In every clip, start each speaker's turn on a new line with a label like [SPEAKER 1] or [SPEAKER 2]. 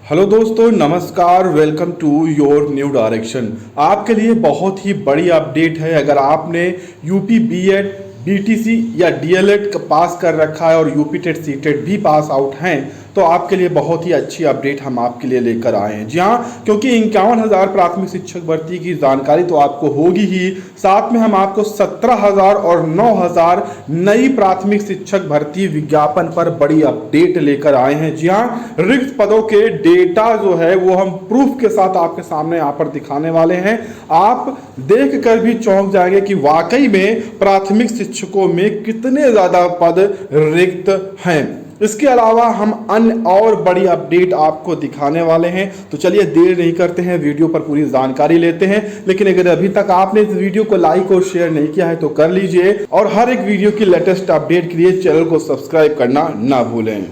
[SPEAKER 1] Hello दोस्तों, नमस्कार। Welcome to your new direction. आपके लिए बहुत ही बड़ी अपडेट है। अगर आपने यूपी बीएड, बीटीसी या डीएलएड पास कर रखा है और यूपी टेट सीटेट भी पास आउट हैं तो आपके लिए बहुत ही अच्छी अपडेट हम आपके लिए लेकर आए हैं। जी हाँ, क्योंकि 51,000 प्राथमिक शिक्षक भर्ती की जानकारी तो आपको होगी ही, साथ में हम आपको 17,000 और 9,000 नई प्राथमिक शिक्षक भर्ती विज्ञापन पर बड़ी अपडेट लेकर आए हैं। जी हाँ, रिक्त पदों के डेटा जो है वो हम प्रूफ के साथ आपके सामने यहाँ पर दिखाने वाले हैं। आप देख कर भी चौंक जाएंगे कि वाकई में प्राथमिक शिक्षकों में कितने ज्यादा पद रिक्त हैं। इसके अलावा हम अन्य और बड़ी अपडेट आपको दिखाने वाले हैं। तो चलिए देर नहीं करते हैं, वीडियो पर पूरी जानकारी लेते हैं। लेकिन अगर अभी तक आपने इस वीडियो को लाइक और शेयर नहीं किया है तो कर लीजिए, और हर एक वीडियो की लेटेस्ट अपडेट के लिए चैनल को सब्सक्राइब करना ना भूलें।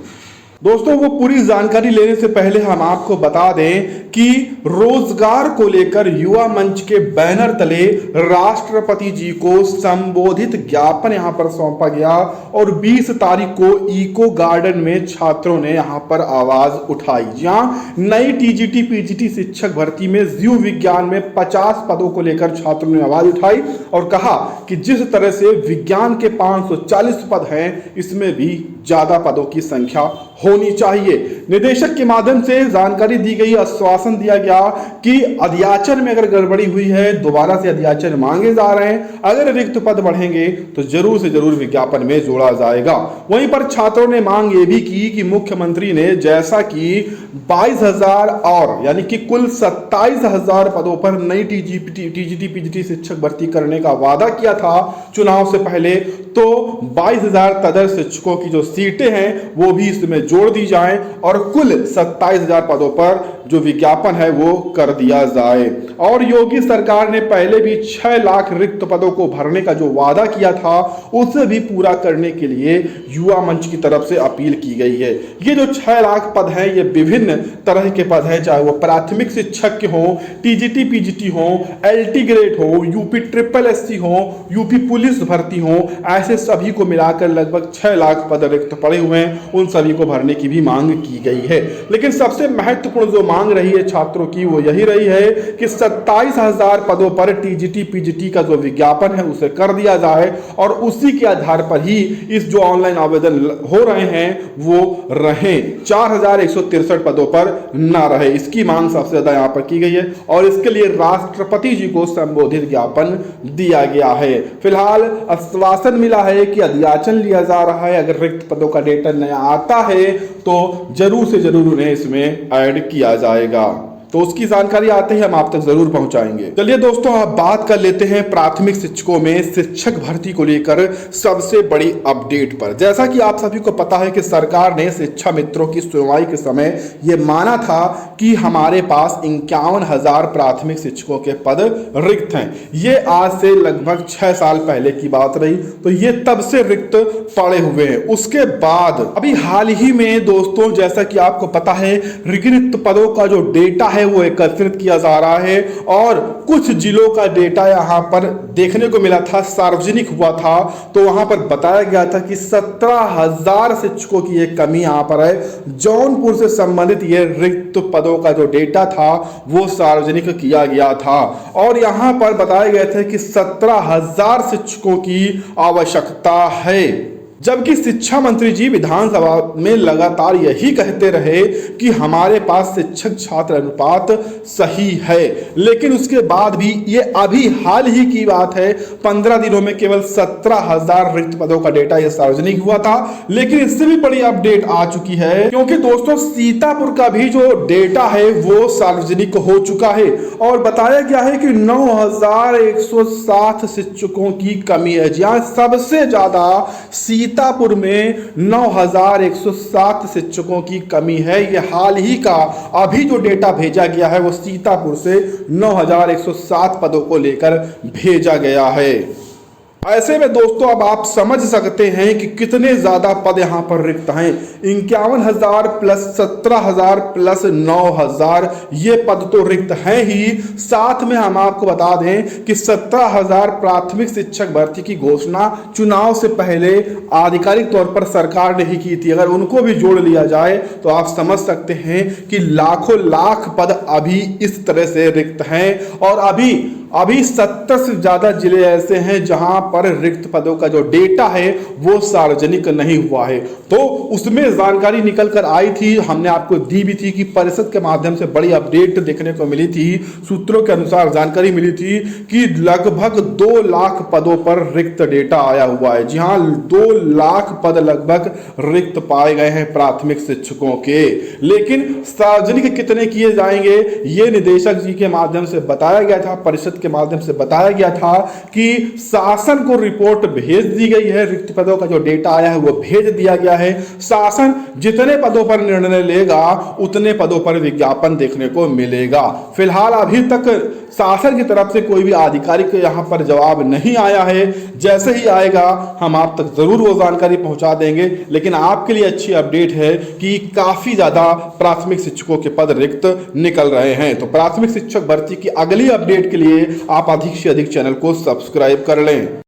[SPEAKER 1] दोस्तों, वो पूरी जानकारी लेने से पहले हम आपको बता दें कि रोजगार को लेकर युवा मंच के बैनर तले राष्ट्रपति जी को संबोधित ज्ञापन यहां पर सौंपा गया और 20 तारीख को इको गार्डन में छात्रों ने यहां पर आवाज उठाई। जहां नई टीजीटी पीजीटी शिक्षक भर्ती में जीव विज्ञान में 50 पदों को लेकर छात्रों ने आवाज उठाई और कहा कि जिस तरह से विज्ञान के 540 पद हैं, इसमें भी ज्यादा पदों की संख्या होनी चाहिए। निदेशक के माध्यम से जानकारी दी गई, आश्वासन दिया गया कि अध्याचन में अगर गड़बड़ी हुई है, दोबारा से अध्याचन मांगे जा रहे हैं। अगर रिक्त पद बढ़ेंगे तो जरूर से जरूर विज्ञापन में जोड़ा जाएगा। वहीं पर छात्रों ने मांग ये भी की कि मुख्यमंत्री ने जैसा कि 22,000 और यानी कि कुल 27,000 पदों पर नई टीजीटी पीजीटी शिक्षक भर्ती करने का वादा किया था चुनाव से पहले, तो 22,000 तदर शिक्षकों की जो सीटें हैं वो भी इसमें जोड़ दी जाएं और कुल 27,000 पदों पर जो विज्ञापन है वो कर दिया जाए। और योगी सरकार ने पहले भी 6 लाख रिक्त पदों को भरने का जो वादा किया था उसे भी पूरा करने के लिए युवा मंच की तरफ से अपील की गई है। ये जो 6 लाख पद हैं ये विभिन्न तरह के पद हैं, चाहे वो प्राथमिक शिक्षक के हों, टीजीटी पीजीटी हों, एलटी ग्रेड हो, यूपी ट्रिपल एससी हो, यूपी पुलिस भर्ती हो, ऐसे सभी को मिलाकर लगभग 6 लाख पद रिक्त पड़े हुए हैं। उन सभी को भरने की भी मांग की गई है। लेकिन सबसे महत्वपूर्ण जो मांग रही है छात्रों की वो यही रही है कि 27,000 पदों पर टीजीटी पीजीटी का जो विज्ञापन है उसे कर दिया जाए और उसी के आधार पर ही इस जो ऑनलाइन आवेदन हो रहे हैं वो रहें, 4,163 पदों पर ना रहे। इसकी मांग सबसे ज्यादा यहां पर की गई है और इसके लिए राष्ट्रपति जी को संबोधित ज्ञापन दिया गया है। फिलहाल आश्वासन मिला है कि अध्याचन लिया जा रहा है। अगर रिक्त पदों का डेटा नया आता है तो जरूर से जरूर उन्हें इसमें ऐड किया जाएगा। तो उसकी जानकारी आते ही हम आप तक जरूर पहुंचाएंगे। चलिए दोस्तों, अब बात कर लेते हैं प्राथमिक शिक्षकों में शिक्षक भर्ती को लेकर सबसे बड़ी अपडेट पर। जैसा कि आप सभी को पता है कि सरकार ने शिक्षा मित्रों की सुनवाई के समय यह माना था कि हमारे पास 51,000 प्राथमिक शिक्षकों के पद रिक्त हैं। ये आज से लगभग 6 साल पहले की बात रही, तो ये तब से रिक्त पड़े हुए हैं। उसके बाद अभी हाल ही में दोस्तों, जैसा कि आपको पता है, रिक्त पदों का जो डेटा है वो एकत्रित किया जा रहा है और कुछ जिलों का डेटा यहां पर देखने को मिला था, सार्वजनिक हुआ था। तो वहां पर बताया गया था कि 17,000 शिक्षकों की एक कमी यहां पर है। जौनपुर से संबंधित ये रिक्त पदों का जो डेटा था वो सार्वजनिक किया गया था और यहां पर बताया गया था कि 17,000 शिक्षकों की आवश्यकता है। जबकि शिक्षा मंत्री जी विधानसभा में लगातार यही कहते रहे कि हमारे पास शिक्षक छात्र अनुपात सही है, लेकिन उसके बाद भी ये अभी हाल ही की बात है, 15 दिनों में केवल 17,000 रिक्त पदों का डेटा ये सार्वजनिक हुआ था। लेकिन इससे भी बड़ी अपडेट आ चुकी है, क्योंकि दोस्तों सीतापुर का भी जो डेटा है वो सार्वजनिक हो चुका है और बताया गया है कि 9,160 शिक्षकों की कमी है। जहां सबसे ज्यादा सीतापुर में 9,107 शिक्षकों की कमी है। यह हाल ही का अभी जो डेटा भेजा गया है वो सीतापुर से 9,107 पदों को लेकर भेजा गया है। ऐसे में दोस्तों अब आप समझ सकते हैं कि कितने ज्यादा पद यहां पर रिक्त हैं। 51,000 प्लस 17,000 प्लस 9,000 ये पद तो रिक्त हैं ही। साथ में हम आपको बता दें कि 17,000 प्राथमिक शिक्षक भर्ती की घोषणा चुनाव से पहले आधिकारिक तौर पर सरकार ने ही की थी। अगर उनको भी जोड़ लिया जाए तो आप समझ सकते हैं कि लाखों लाख पद अभी इस तरह से रिक्त हैं। और अभी 70 से ज्यादा जिले ऐसे हैं जहां पर रिक्त पदों का जो डेटा है वो सार्वजनिक नहीं हुआ है। तो उसमें जानकारी निकल कर आई थी, हमने आपको दी भी थी कि परिषद के माध्यम से बड़ी अपडेट देखने को मिली थी। सूत्रों के अनुसार जानकारी मिली थी कि लगभग 2 लाख पदों पर रिक्त डेटा आया हुआ है। जी हाँ, 2 लाख पद लगभग रिक्त पाए गए हैं प्राथमिक शिक्षकों के। लेकिन सार्वजनिक कितने किए जाएंगे ये निदेशक जी के माध्यम से बताया गया था, परिषद के माध्यम से बताया गया था कि शासन को रिपोर्ट भेज दी गई है। रिक्त पदों का जो डेटा आया है वो भेज दिया गया है। शासन जितने पदों पर निर्णय लेगा उतने पदों पर विज्ञापन देखने को मिलेगा। फिलहाल अभी तक शासन की तरफ से कोई भी आधिकारिक यहां पर जवाब नहीं आया है। जैसे ही आएगा हम आप तक जरूर वो जानकारी पहुंचा देंगे। लेकिन आपके लिए अच्छी अपडेट है कि काफी ज्यादा प्राथमिक शिक्षकों के पद रिक्त निकल रहे हैं। तो प्राथमिक शिक्षक भर्ती की अगली अपडेट के लिए आप अधिक से अधिक चैनल को सब्सक्राइब कर लें।